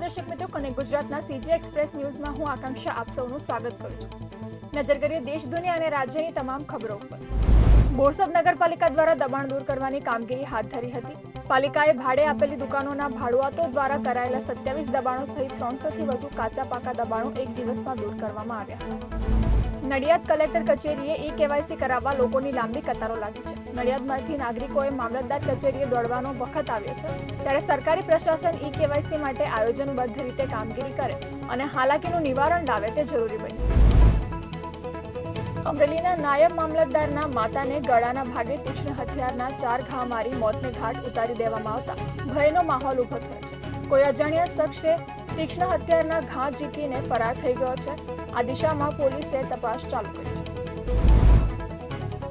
નમસ્કાર દર્શક મિત્રો, કનેક્ટ ગુજરાતના સીજી એક્સપ્રેસ ન્યૂઝમાં હું આકાંક્ષા આપ સૌનું સ્વાગત કરું છું. નજર કરીએ દેશ, દુનિયા અને રાજ્યની તમામ ખબરો પર. બોરસદ નગરપાલિકા દ્વારા દબાણ દૂર કરવાની કામગીરી હાથ ધરી હતી. પાલિકાએ ભાડે આપેલી દુકાનોના ભાડુઆતો દ્વારા કરાયેલા 27 દબાણો સહિત 300 થી વધુ કાચા પાકા દબાણો એક દિવસમાં દૂર કરવામાં આવ્યા હતા. નડિયાદ કલેક્ટર કચેરીએ ઈ-કેવાયસી કરાવવા લોકોની લાંબી કતારો લાગી છે. નડિયાદમાંથી નાગરિકોએ મામલતદાર કચેરીએ દોડવાનો વખત આવ્યો છે, ત્યારે સરકારી પ્રશાસન ઈ-કેવાયસી માટે આયોજનબદ્ધ રીતે કામગીરી કરે અને હાલાકીનું નિવારણ લાવે તે જરૂરી બન્યું છે. અમરેલીના નાયબ મામલતદારના માતાને ગળાના ભાગે તીક્ષ્ણ હથિયારના 4 ઘા મારી મોતને ઘાટ ઉતારી દેવામાં આવતા ભયનો માહોલ ઉભો થયો છે. કોઈ અજાણ્યા શખ્સે તીક્ષ્ણ હથિયારના ઘા ઝીકીને ફરાર થઈ ગયો છે. આ દિશામાં પોલીસે તપાસ ચાલુ કરી છે.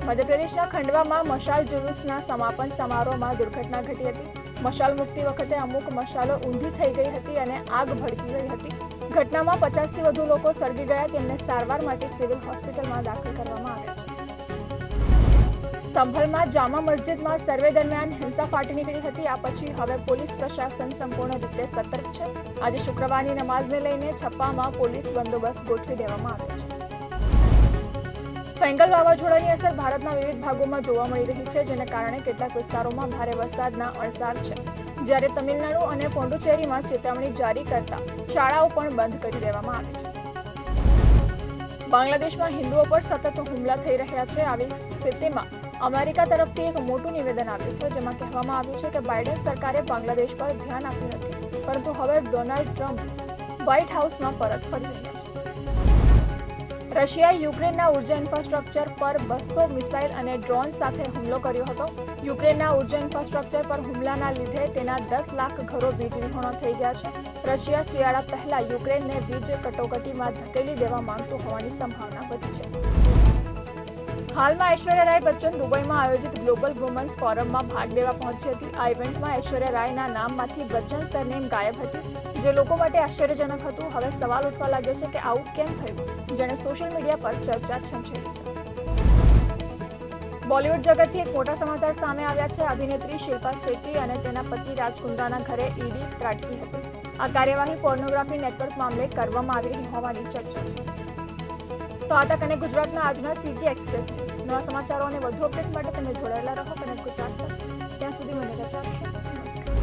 મધ્યપ્રદેશના ખંડવામાં મશાલ જુલુસના સમાપન સમારોહમાં દુર્ઘટના ઘટી હતી. મશાલ મૂકતી વખતે અમુક મશાલો ઊંધી થઈ ગઈ હતી અને આગ ભડકી ગઈ હતી. ઘટનામાં 50 થી વધુ લોકો સળગી ગયા. તેમને સારવાર માટે સિવિલ હોસ્પિટલમાં દાખલ કરવામાં આવ્યા છે. સંભલમાં જામા મસ્જિદમાં સર્વે દરમિયાન હિંસા ફાટી નીકળી હતી. આ પછી હવે પોલીસ પ્રશાસન સંપૂર્ણ રીતે સતર્ક છે. આજે શુક્રવારની નમાઝને લઈને છપ્પામાં પોલીસ બંદોબસ્ત ગોઠવી દેવામાં આવ્યો છે. ફેંગલ વાવાઝોડાની અસર ભારતના વિવિધ ભાગોમાં જોવા મળી રહી છે, જેને કારણે કેટલાક વિસ્તારોમાં ભારે વરસાદના અણસાર છે. જ્યારે તમિલનાડુ અને પોંડુચેરીમાં ચેતવણી જારી કરતા શાળાઓ પણ બંધ કરી દેવામાં આવી છે. બાંગ્લાદેશમાં હિન્દુઓ પર સતત હુમલા થઈ રહ્યા છે. આવી સ્થિતિમાં અમેરિકા તરફથી એક મોટું નિવેદન આવ્યું છે, જેમાં કહેવામાં આવ્યું છે કે બાઇડન સરકારે બાંગ્લાદેશ પર ધ્યાન આપ્યું નથી, પરંતુ હવે ડોનાલ્ડ ટ્રમ્પ વ્હાઇટ હાઉસમાં પરત ફરી રહ્યા છે. રશિયાએ યુક્રેનના ઉર્જા ઇન્ફ્રાસ્ટ્રક્ચર પર 200 મિસાઇલ અને ડ્રોન સાથે હુમલો કર્યો હતો. યુક્રેનના ઉર્જા ઇન્ફ્રાસ્ટ્રક્ચર પર હુમલાના લીધે તેના 10 લાખ ઘરો વીજવિહોણા થઈ ગયા છે. રશિયા શિયાળા પહેલા યુક્રેનને વીજ કટોકટીમાં ધકેલી દેવા માંગતું હોવાની સંભાવના વધી છે. હાલમાં ઐશ્વર્યા રાય બચ્ચન દુબઈમાં આયોજિત ગ્લોબલ વુમન્સ ફોરમમાં ભાગ લેવા પહોંચી હતી. આ ઇવેન્ટમાં ઐશ્વર્યા રાયના નામમાંથી બચ્ચન સરનેમ ગાયબ હતી, જે લોકો માટે આશ્ચર્યજનક હતું. હવે સવાલ ઉઠવા લાગ્યો છે કે આવું કેમ થયું, જેને સોશિયલ મીડિયા પર ચર્ચા છંછેડી છે. બોલિવૂડ જગતથી એક મોટા સમાચાર સામે આવ્યા છે. અભિનેત્રી શિલ્પા શેટ્ટી અને તેના પતિ રાજ કુંદ્રાના ઘરે ઈડી ત્રાટકી હતી. આ કાર્યવાહી પોર્નોગ્રાફી નેટવર્ક મામલે કરવામાં આવી રહી હોવાની ચર્ચા છે. તો આ હતા કનેક્ટ ગુજરાતના આજના સીજી એક્સપ્રેસ ન્યૂઝ. નવા સમાચારો અને વધુ અપડેટ માટે તમે જોડાયેલા રહો કનેક્ટ ગુજરાત સાથે. ત્યાં સુધી મને રજા આપશો. નમસ્કાર.